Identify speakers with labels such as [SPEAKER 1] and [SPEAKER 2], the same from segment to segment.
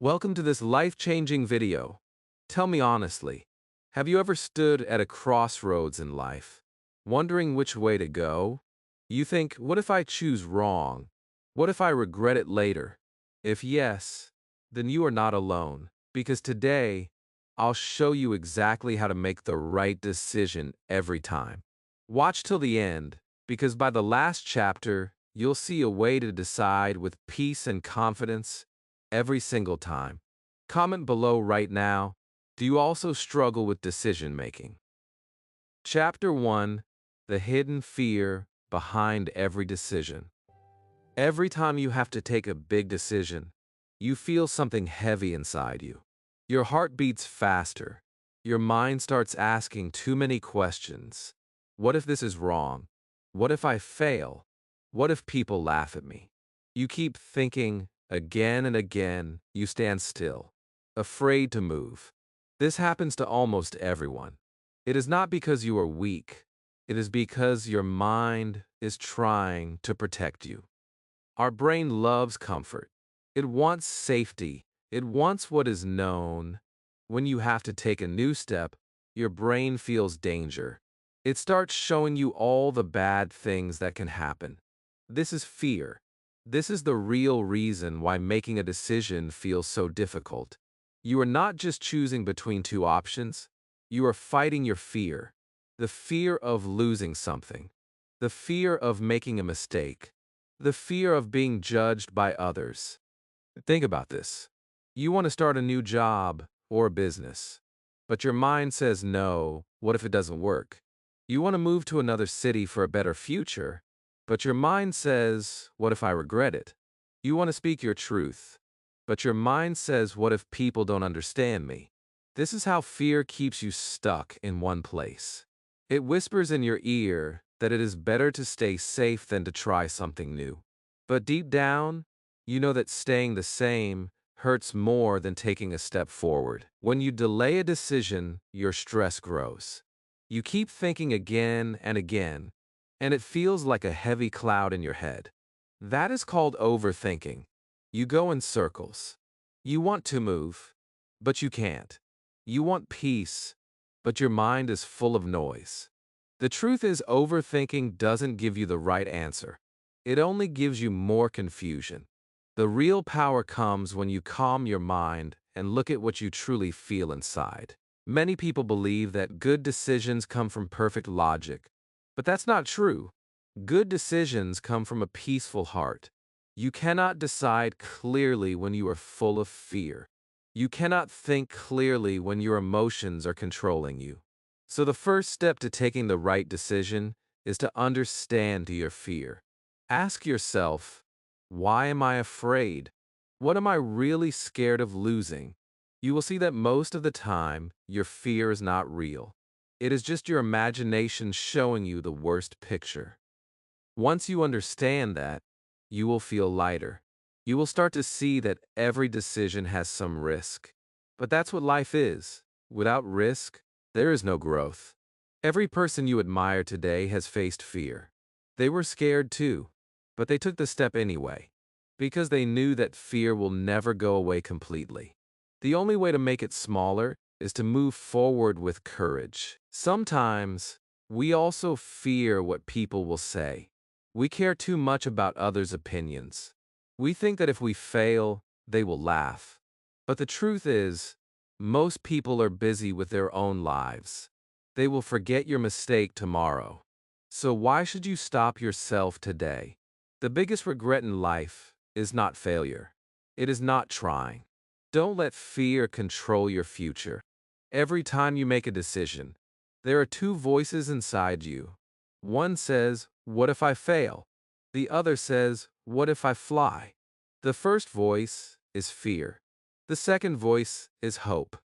[SPEAKER 1] Welcome to this life-changing video. Tell me honestly, have you ever stood at a crossroads in life, wondering which way to go? You think, what if I choose wrong? What if I regret it later? If yes, then you are not alone, because today, I'll show you exactly how to make the right decision every time. Watch till the end, because by the last chapter, you'll see a way to decide with peace and confidence every single time. Comment below right now. Do you also struggle with decision making? Chapter 1: The Hidden Fear Behind Every Decision. Every time you have to take a big decision, you feel something heavy inside you. Your heart beats faster. Your mind starts asking too many questions. What if this is wrong? What if I fail? What if people laugh at me? You keep thinking again and again. You stand still, afraid to move. This happens to almost everyone. It is not because you are weak. It is because your mind is trying to protect you. Our brain loves comfort. It wants safety. It wants what is known. When you have to take a new step, your brain feels danger. It starts showing you all the bad things that can happen. This is fear. This is the real reason why making a decision feels so difficult. You are not just choosing between two options. You are fighting your fear. The fear of losing something. The fear of making a mistake. The fear of being judged by others. Think about this. You want to start a new job or a business, but your mind says no. What if it doesn't work? You want to move to another city for a better future, but your mind says, what if I regret it? You want to speak your truth, but your mind says, what if people don't understand me? This is how fear keeps you stuck in one place. It whispers in your ear that it is better to stay safe than to try something new. But deep down, you know that staying the same hurts more than taking a step forward. When you delay a decision, your stress grows. You keep thinking again and again, and it feels like a heavy cloud in your head. That is called overthinking. You go in circles. You want to move, but you can't. You want peace, but your mind is full of noise. The truth is, overthinking doesn't give you the right answer. It only gives you more confusion. The real power comes when you calm your mind and look at what you truly feel inside. Many people believe that good decisions come from perfect logic, but that's not true. Good decisions come from a peaceful heart. You cannot decide clearly when you are full of fear. You cannot think clearly when your emotions are controlling you. So the first step to taking the right decision is to understand your fear. Ask yourself, why am I afraid? What am I really scared of losing? You will see that most of the time, your fear is not real. It is just your imagination showing you the worst picture. Once you understand that, you will feel lighter. You will start to see that every decision has some risk. But that's what life is. Without risk, there is no growth. Every person you admire today has faced fear. They were scared too, but they took the step anyway, because they knew that fear will never go away completely. The only way to make it smaller is to move forward with courage. Sometimes, we also fear what people will say. We care too much about others' opinions. We think that if we fail, they will laugh. But the truth is, most people are busy with their own lives. They will forget your mistake tomorrow. So why should you stop yourself today? The biggest regret in life is not failure. It is not trying. Don't let fear control your future. Every time you make a decision, there are two voices inside you. One says, what if I fail? The other says, what if I fly? The first voice is fear. The second voice is hope.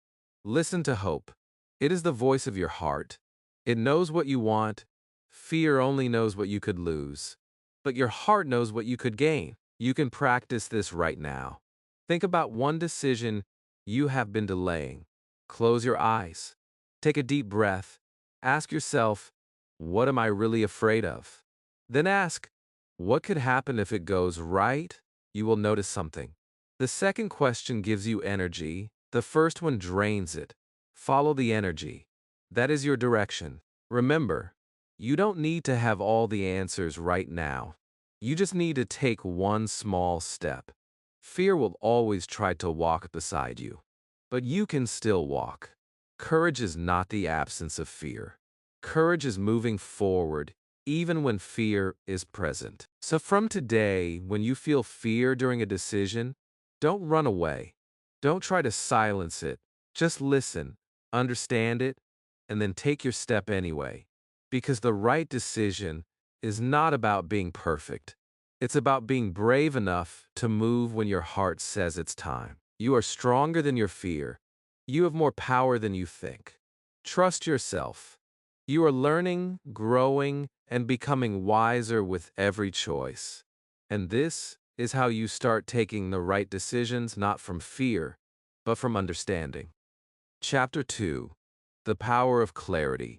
[SPEAKER 1] Listen to hope. It is the voice of your heart. It knows what you want. Fear only knows what you could lose. But your heart knows what you could gain. You can practice this right now. Think about one decision you have been delaying. Close your eyes. Take a deep breath. Ask yourself, what am I really afraid of? Then ask, what could happen if it goes right? You will notice something. The second question gives you energy. The first one drains it. Follow the energy. That is your direction. Remember, you don't need to have all the answers right now. You just need to take one small step. Fear will always try to walk beside you, but you can still walk. Courage is not the absence of fear. Courage is moving forward even when fear is present. So from today, when you feel fear during a decision, don't run away. Don't try to silence it. Just listen, understand it, and then take your step anyway. Because the right decision is not about being perfect. It's about being brave enough to move when your heart says it's time. You are stronger than your fear. You have more power than you think. Trust yourself. You are learning, growing, and becoming wiser with every choice. And this is how you start taking the right decisions not from fear, but from understanding. Chapter 2. The Power of Clarity.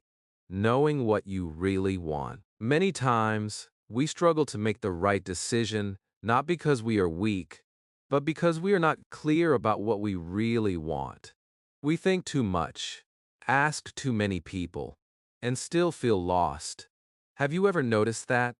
[SPEAKER 1] Knowing what you really want. Many times, we struggle to make the right decision not because we are weak, but because we are not clear about what we really want. We think too much, ask too many people, and still feel lost. Have you ever noticed that?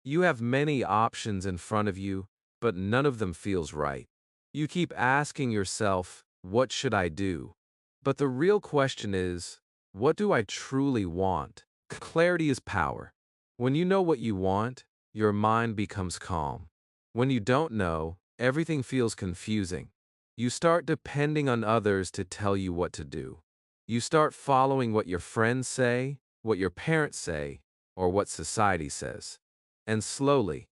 [SPEAKER 1] You have many options in front of you, but none of them feels right. You keep asking yourself, what should I do? But the real question is, what do I truly want? Clarity is power. When you know what you want, your mind becomes calm. When you don't know, everything feels confusing. You start depending on others to tell you what to do. You start following what your friends say, what your parents say, or what society says. And slowly,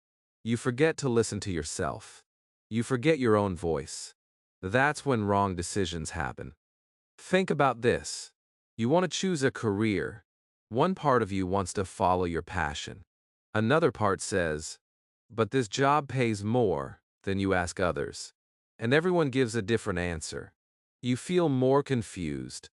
[SPEAKER 1] you forget to listen to yourself. You forget your own voice. That's when wrong decisions happen. Think about this. You want to choose a career. One part of you wants to follow your passion. Another part says, but this job pays more. Then you ask others. And everyone gives a different answer. You feel more confused.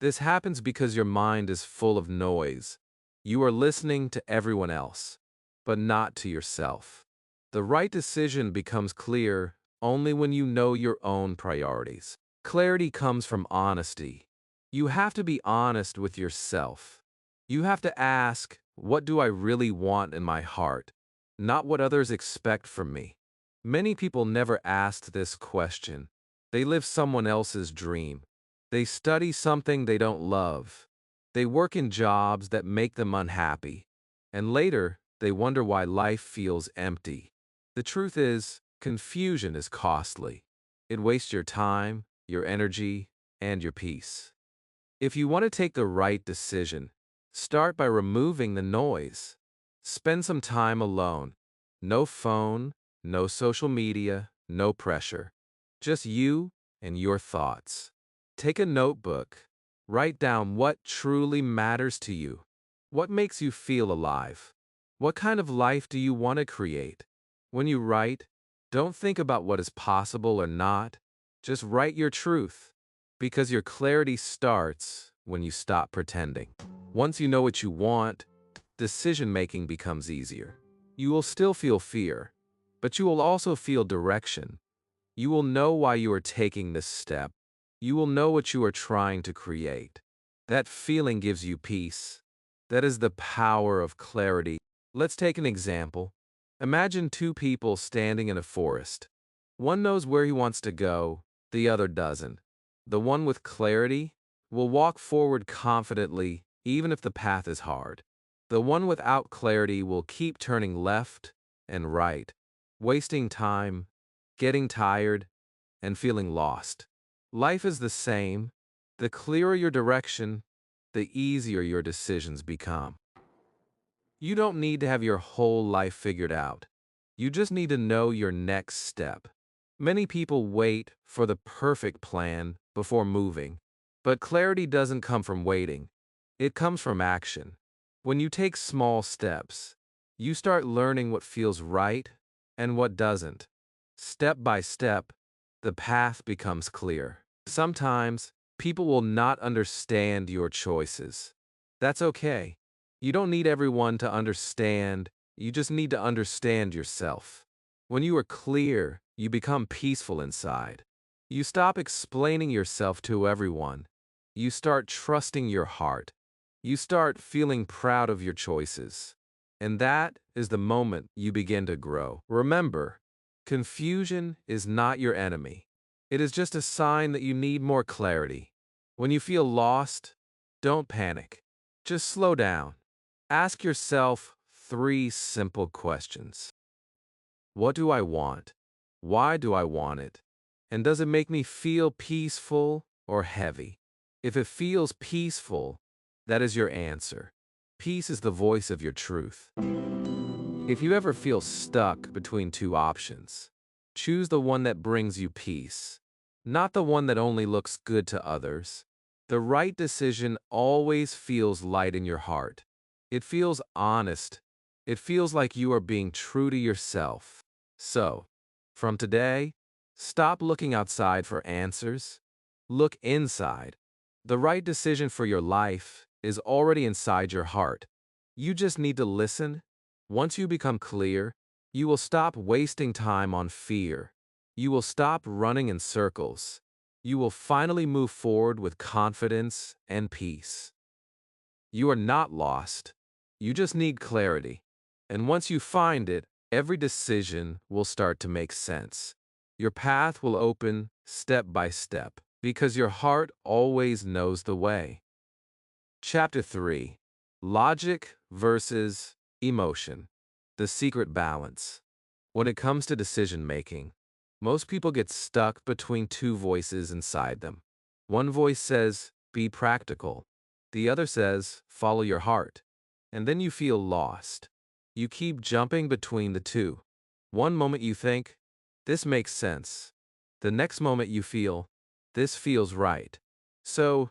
[SPEAKER 1] This happens because your mind is full of noise. You are listening to everyone else, but not to yourself. The right decision becomes clear only when you know your own priorities. Clarity comes from honesty. You have to be honest with yourself. You have to ask, what do I really want in my heart, not what others expect from me? Many people never asked this question. They live someone else's dream. They study something they don't love. They work in jobs that make them unhappy. And later, they wonder why life feels empty. The truth is, confusion is costly. It wastes your time, your energy, and your peace. If you want to take the right decision, start by removing the noise. Spend some time alone. No phone, no social media, no pressure. Just you and your thoughts. Take a notebook. Write down what truly matters to you. What makes you feel alive? What kind of life do you want to create? When you write, don't think about what is possible or not. Just write your truth. Because your clarity starts when you stop pretending. Once you know what you want, decision-making becomes easier. You will still feel fear, but you will also feel direction. You will know why you are taking this step. You will know what you are trying to create. That feeling gives you peace. That is the power of clarity. Let's take an example. Imagine two people standing in a forest. One knows where he wants to go, the other doesn't. The one with clarity will walk forward confidently even if the path is hard. The one without clarity will keep turning left and right, wasting time, getting tired, and feeling lost. Life is the same. The clearer your direction, the easier your decisions become. You don't need to have your whole life figured out. You just need to know your next step. Many people wait for the perfect plan before moving, but clarity doesn't come from waiting. It comes from action. When you take small steps, you start learning what feels right and what doesn't. Step by step, the path becomes clear. Sometimes, people will not understand your choices. That's okay. You don't need everyone to understand, you just need to understand yourself. When you are clear, you become peaceful inside. You stop explaining yourself to everyone. You start trusting your heart. You start feeling proud of your choices. And that is the moment you begin to grow. Remember, confusion is not your enemy. It is just a sign that you need more clarity. When you feel lost, don't panic. Just slow down. Ask yourself 3 simple questions. What do I want? Why do I want it? And does it make me feel peaceful or heavy? If it feels peaceful, that is your answer. Peace is the voice of your truth. If you ever feel stuck between 2 options, choose the one that brings you peace, not the one that only looks good to others. The right decision always feels light in your heart. It feels honest. It feels like you are being true to yourself. So, from today, stop looking outside for answers. Look inside. The right decision for your life is already inside your heart. You just need to listen. Once you become clear, you will stop wasting time on fear. You will stop running in circles. You will finally move forward with confidence and peace. You are not lost. You just need clarity. And once you find it, every decision will start to make sense. Your path will open step by step because your heart always knows the way. Chapter 3: Logic versus Emotion. The secret balance. When it comes to decision making, most people get stuck between 2 voices inside them. One voice says, be practical. The other says, follow your heart. And then you feel lost. You keep jumping between the 2. One moment you think, this makes sense. The next moment you feel, this feels right. So,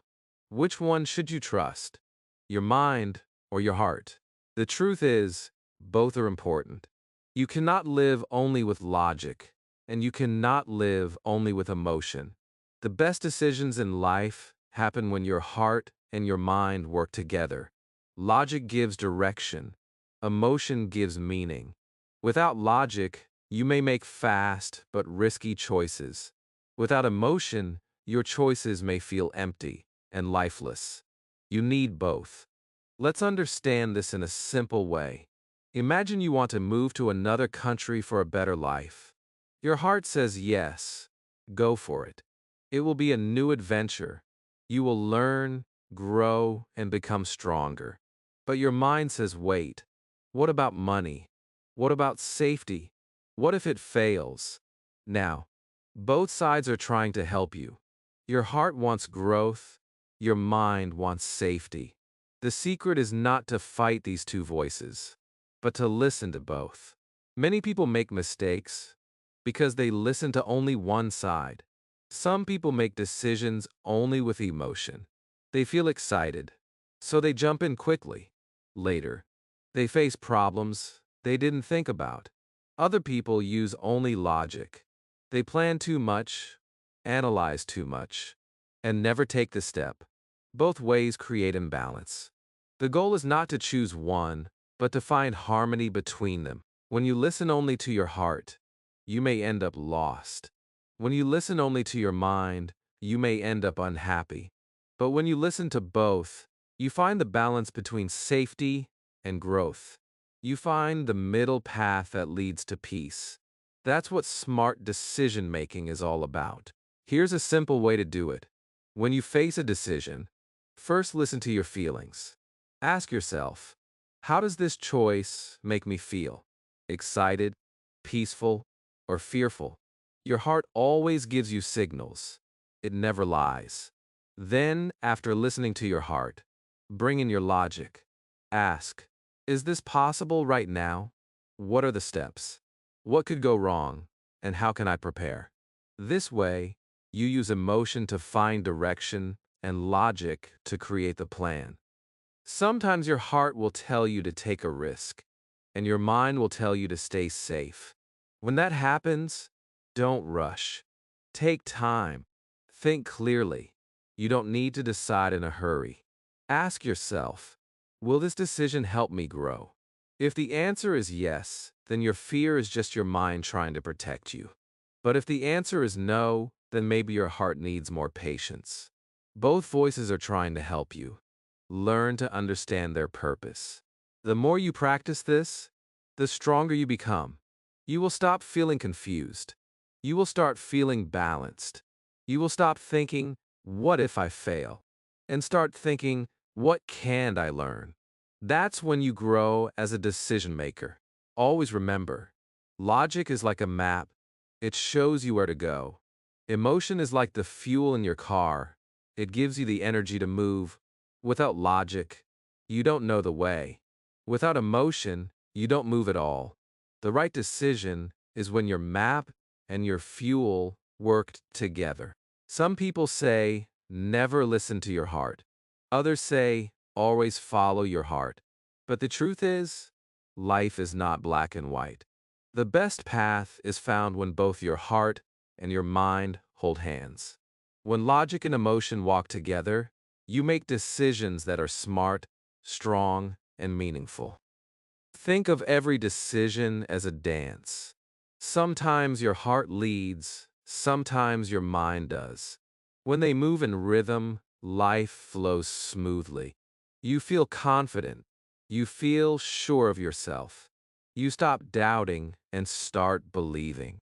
[SPEAKER 1] which one should you trust? Your mind or your heart? The truth is, both are important. You cannot live only with logic, and you cannot live only with emotion. The best decisions in life happen when your heart and your mind work together. Logic gives direction. Emotion gives meaning. Without logic, you may make fast but risky choices. Without emotion, your choices may feel empty and lifeless. You need both. Let's understand this in a simple way. Imagine you want to move to another country for a better life. Your heart says yes, go for it. It will be a new adventure. You will learn, grow, and become stronger. But your mind says wait. What about money? What about safety? What if it fails? Now, both sides are trying to help you. Your heart wants growth. Your mind wants safety. The secret is not to fight these 2 voices, but to listen to both. Many people make mistakes because they listen to only one side. Some people make decisions only with emotion. They feel excited, so they jump in quickly. Later, they face problems they didn't think about. Other people use only logic. They plan too much, analyze too much, and never take the step. Both ways create imbalance. The goal is not to choose one, but to find harmony between them. When you listen only to your heart, you may end up lost. When you listen only to your mind, you may end up unhappy. But when you listen to both, you find the balance between safety and growth. You find the middle path that leads to peace. That's what smart decision making is all about. Here's a simple way to do it. When you face a decision, first listen to your feelings. Ask yourself, how does this choice make me feel? Excited, peaceful, or fearful? Your heart always gives you signals. It never lies. Then, after listening to your heart, bring in your logic. Ask, is this possible right now? What are the steps? What could go wrong? And how can I prepare? This way, you use emotion to find direction and logic to create the plan. Sometimes your heart will tell you to take a risk, and your mind will tell you to stay safe. When that happens, don't rush. Take time. Think clearly. You don't need to decide in a hurry. Ask yourself, will this decision help me grow? If the answer is yes, then your fear is just your mind trying to protect you. But if the answer is no, then maybe your heart needs more patience. Both voices are trying to help you. Learn to understand their purpose. The more you practice this, the stronger you become. You will stop feeling confused. You will start feeling balanced. You will stop thinking, what if I fail? And start thinking, what can I learn? That's when you grow as a decision maker. Always remember, logic is like a map. It shows you where to go. Emotion is like the fuel in your car. It gives you the energy to move. Without logic, you don't know the way. Without emotion, you don't move at all. The right decision is when your map and your fuel worked together. Some people say, never listen to your heart. Others say, always follow your heart. But the truth is, life is not black and white. The best path is found when both your heart and your mind hold hands. When logic and emotion walk together, you make decisions that are smart, strong, and meaningful. Think of every decision as a dance. Sometimes your heart leads, sometimes your mind does. When they move in rhythm, life flows smoothly. You feel confident. You feel sure of yourself. You stop doubting and start believing.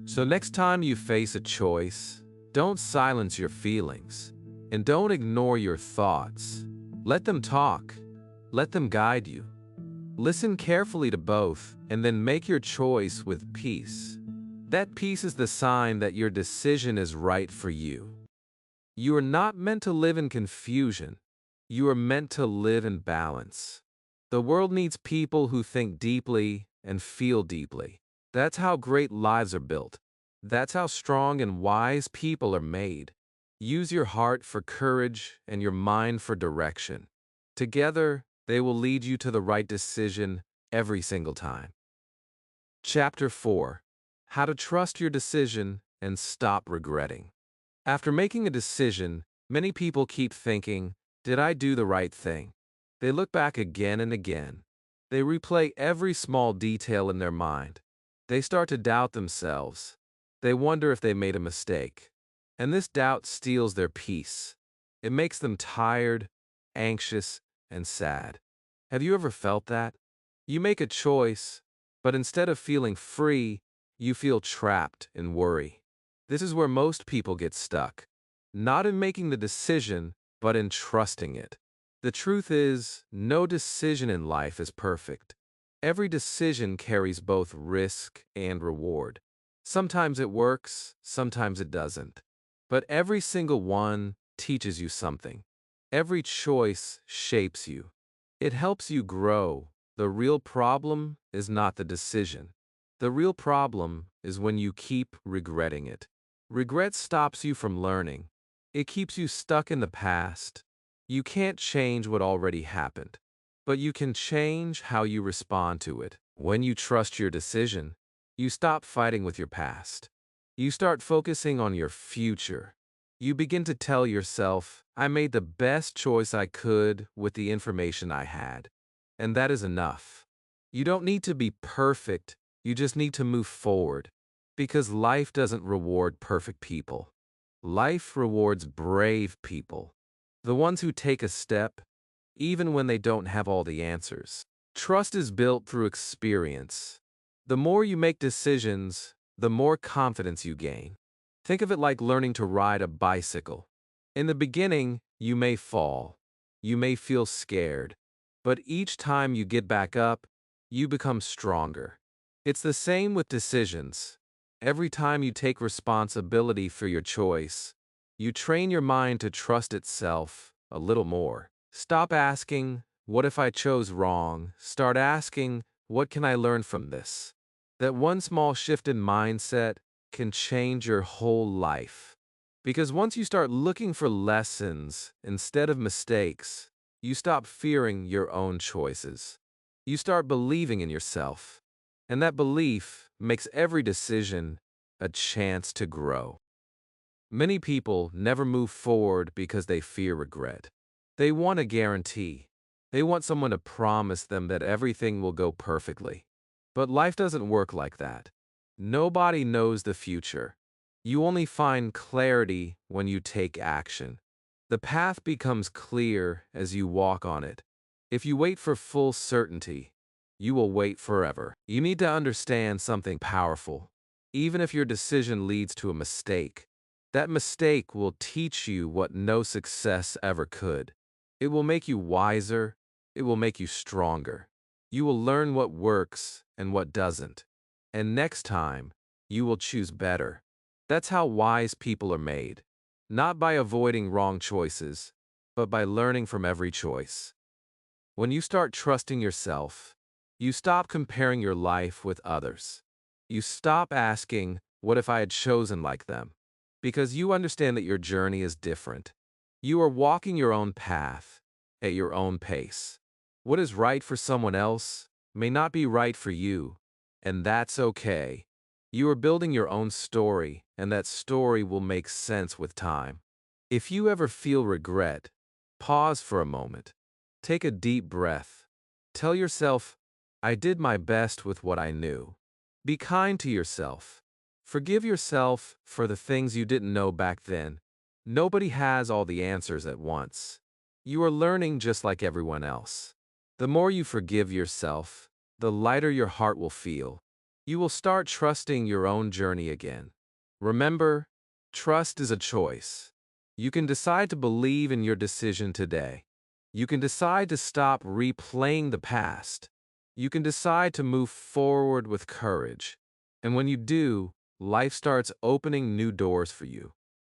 [SPEAKER 1] So next time you face a choice, don't silence your feelings and don't ignore your thoughts. Let them talk. Let them guide you. Listen carefully to both and then make your choice with peace. That peace is the sign that your decision is right for you. You are not meant to live in confusion. You are meant to live in balance. The world needs people who think deeply and feel deeply. That's how great lives are built. That's how strong and wise people are made. Use your heart for courage and your mind for direction. Together, they will lead you to the right decision every single time. Chapter 4: How to Trust Your Decision and Stop Regretting. After making a decision, many people keep thinking, did I do the right thing? They look back again and again. They replay every small detail in their mind. They start to doubt themselves. They wonder if they made a mistake. And this doubt steals their peace. It makes them tired, anxious, and sad. Have you ever felt that? You make a choice, but instead of feeling free, you feel trapped in worry. This is where most people get stuck. Not in making the decision, but in trusting it. The truth is, no decision in life is perfect. Every decision carries both risk and reward. Sometimes it works, sometimes it doesn't. But every single one teaches you something. Every choice shapes you. It helps you grow. The real problem is not the decision. The real problem is when you keep regretting it. Regret stops you from learning. It keeps you stuck in the past. You can't change what already happened, but you can change how you respond to it. When you trust your decision, you stop fighting with your past. You start focusing on your future. You begin to tell yourself, I made the best choice I could with the information I had. And that is enough. You don't need to be perfect, you just need to move forward. Because life doesn't reward perfect people. Life rewards brave people. The ones who take a step, even when they don't have all the answers. Trust is built through experience. The more you make decisions, the more confidence you gain. Think of it like learning to ride a bicycle. In the beginning, you may fall. You may feel scared. But each time you get back up, you become stronger. It's the same with decisions. Every time you take responsibility for your choice, you train your mind to trust itself a little more. Stop asking, what if I chose wrong? Start asking, what can I learn from this? That one small shift in mindset can change your whole life. Because once you start looking for lessons instead of mistakes, you stop fearing your own choices. You start believing in yourself. And that belief makes every decision a chance to grow. Many people never move forward because they fear regret. They want a guarantee. They want someone to promise them that everything will go perfectly. But life doesn't work like that. Nobody knows the future. You only find clarity when you take action. The path becomes clear as you walk on it. If you wait for full certainty, you will wait forever. You need to understand something powerful. Even if your decision leads to a mistake, that mistake will teach you what no success ever could. It will make you wiser. It will make you stronger. You will learn what works and what doesn't. And next time, you will choose better. That's how wise people are made. Not by avoiding wrong choices, but by learning from every choice. When you start trusting yourself, you stop comparing your life with others. You stop asking, what if I had chosen like them? Because you understand that your journey is different. You are walking your own path, at your own pace. What is right for someone else may not be right for you, and that's okay. You are building your own story, and that story will make sense with time. If you ever feel regret, pause for a moment. Take a deep breath. Tell yourself, I did my best with what I knew. Be kind to yourself. Forgive yourself for the things you didn't know back then. Nobody has all the answers at once. You are learning just like everyone else. The more you forgive yourself, the lighter your heart will feel. You will start trusting your own journey again. Remember, trust is a choice. You can decide to believe in your decision today. You can decide to stop replaying the past. You can decide to move forward with courage. And when you do, life starts opening new doors for you.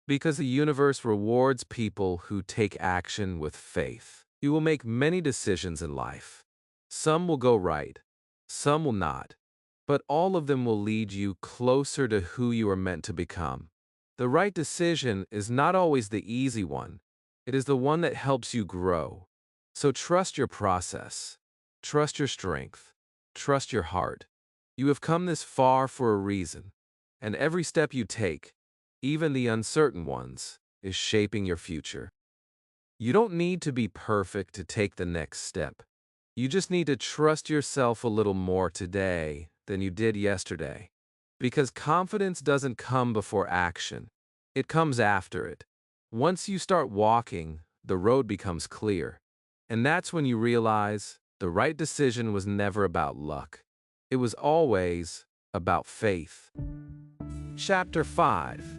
[SPEAKER 1] Because the universe rewards people who take action with faith. You will make many decisions in life. Some will go right, some will not. But all of them will lead you closer to who you are meant to become. The right decision is not always the easy one. It is the one that helps you grow. So trust your process. Trust your strength. Trust your heart. You have come this far for a reason. And every step you take, even the uncertain ones, is shaping your future. You don't need to be perfect to take the next step. You just need to trust yourself a little more today than you did yesterday. Because confidence doesn't come before action. It comes after it. Once you start walking, the road becomes clear. And that's when you realize the right decision was never about luck. It was always about faith. Chapter 5.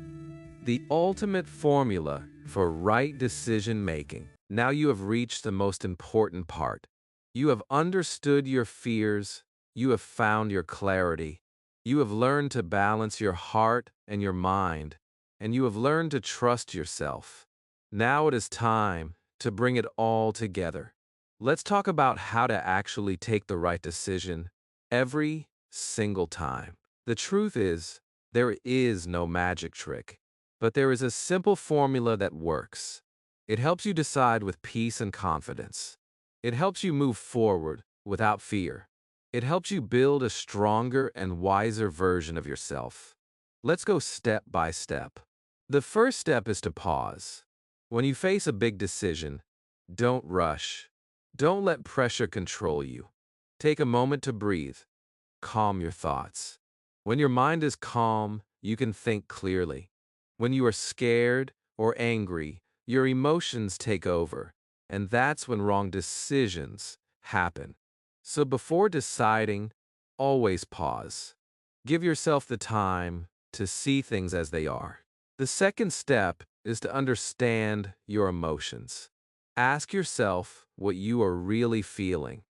[SPEAKER 1] The ultimate formula for right decision making. Now you have reached the most important part. You have understood your fears. You have found your clarity. You have learned to balance your heart and your mind, and you have learned to trust yourself. Now it is time to bring it all together. Let's talk about how to actually take the right decision every single time. The truth is, there is no magic trick, but there is a simple formula that works. It helps you decide with peace and confidence. It helps you move forward without fear. It helps you build a stronger and wiser version of yourself. Let's go step by step. The first step is to pause. When you face a big decision, don't rush. Don't let pressure control you. Take a moment to breathe. Calm your thoughts. When your mind is calm, you can think clearly. When you are scared or angry, your emotions take over, and that's when wrong decisions happen. So before deciding, always pause. Give yourself the time to see things as they are. The second step is to understand your emotions. Ask yourself what you are really feeling.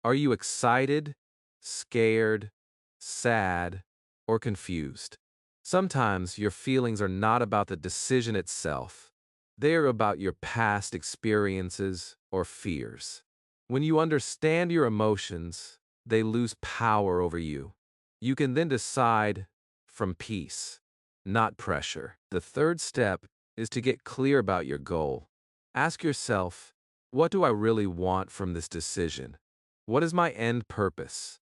[SPEAKER 1] Are you excited, scared, sad, or confused? Sometimes your feelings are not about the decision itself. They are about your past experiences or fears. When you understand your emotions, they lose power over you. You can then decide from peace, not pressure. The third step is to get clear about your goal. Ask yourself, what do I really want from this decision? What is my end purpose?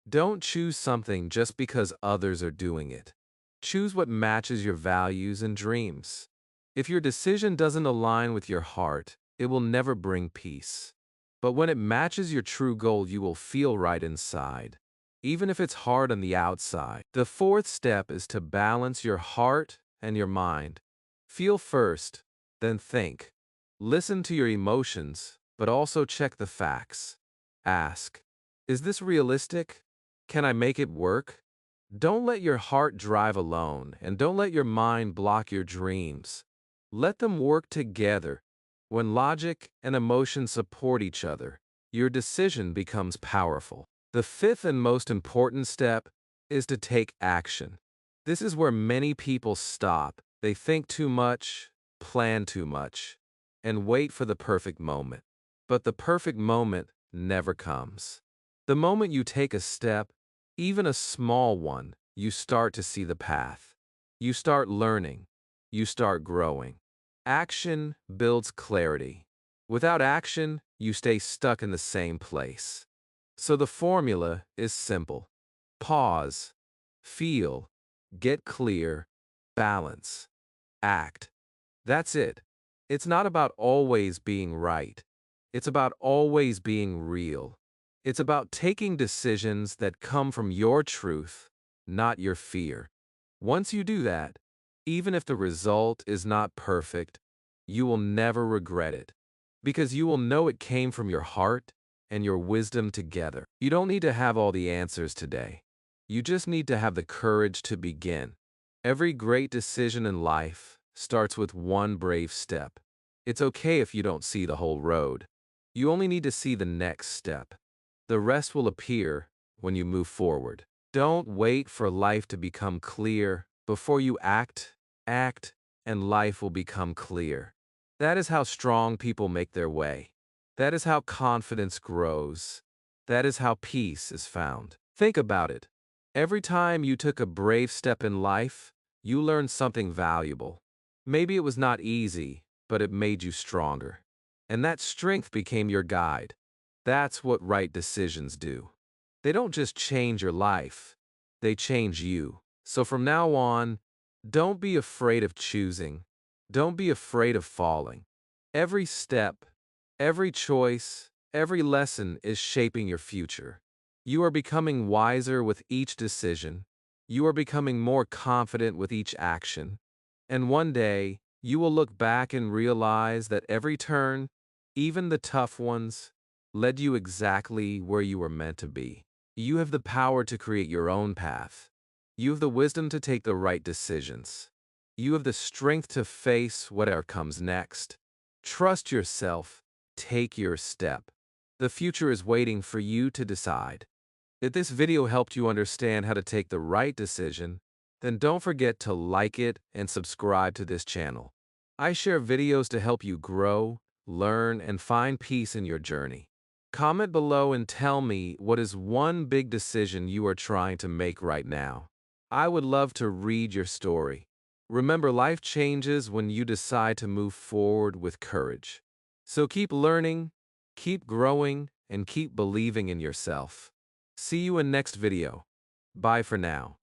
[SPEAKER 1] Don't choose something just because others are doing it. Choose what matches your values and dreams. If your decision doesn't align with your heart, it will never bring peace. But when it matches your true goal, you will feel right inside. even if it's hard on the outside. The fourth step is to balance your heart and your mind. Feel first, then think. Listen to your emotions, but also check the facts. Ask, is this realistic? Can I make it work? Don't let your heart drive alone, and don't let your mind block your dreams. Let them work together. When logic and emotion support each other, your decision becomes powerful. The fifth and most important step is to take action. This is where many people stop. They think too much, plan too much, and wait for the perfect moment. But the perfect moment never comes. The moment you take a step, even a small one, you start to see the path. You start learning. You start growing. Action builds clarity. Without action, you stay stuck in the same place. So the formula is simple. Pause, feel, get clear, balance, act. That's it. It's not about always being right. It's about always being real. It's about taking decisions that come from your truth, not your fear. Once you do that, even if the result is not perfect, you will never regret it, because you will know it came from your heart and your wisdom together. You don't need to have all the answers today. You just need to have the courage to begin. Every great decision in life starts with one brave step. It's okay if you don't see the whole road. You only need to see the next step. The rest will appear when you move forward. Don't wait for life to become clear before you act, and life will become clear. That is how strong people make their way. That is how confidence grows. That is how peace is found. Think about it. Every time you took a brave step in life, you learned something valuable. Maybe it was not easy, but it made you stronger. And that strength became your guide. That's what right decisions do. They don't just change your life, they change you. So from now on, don't be afraid of choosing. Don't be afraid of falling. Every step, every choice, every lesson is shaping your future. You are becoming wiser with each decision. You are becoming more confident with each action. And one day, you will look back and realize that every turn, even the tough ones, led you exactly where you were meant to be. You have the power to create your own path. You have the wisdom to take the right decisions. You have the strength to face whatever comes next. Trust yourself. Take your step. The future is waiting for you to decide. If this video helped you understand how to take the right decision, then don't forget to like it and subscribe to this channel. I share videos to help you grow, learn, and find peace in your journey. Comment below and tell me what is one big decision you are trying to make right now. I would love to read your story. Remember, life changes when you decide to move forward with courage. So keep learning, keep growing, and keep believing in yourself. See you in next video. Bye for now.